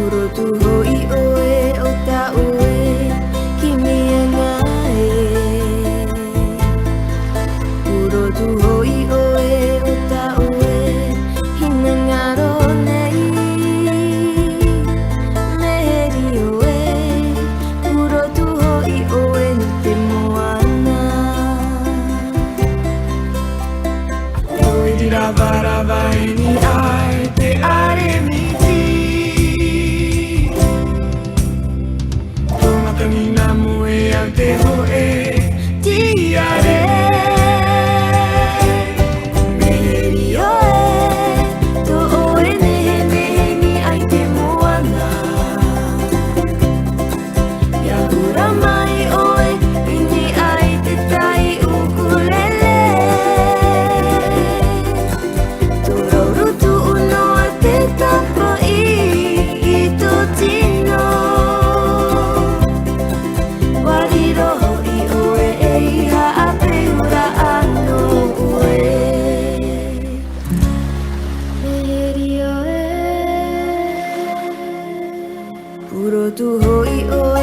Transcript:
tu hoi oe o ta oe kimi e ngā e Puro tu hoi oe o ta oe hina ngaro nei Meheri oe Puro tu hoi oe ni te moana Oe di rava rava e ni ai te are mi Kanina mo e al te hoe tiare Meheri oe To oe nehe nehe ni ai te moana Ia hura mai oe Ini ai te tai ukulele Toro rutu uno a te tapo I to tino Puro tu hoi oe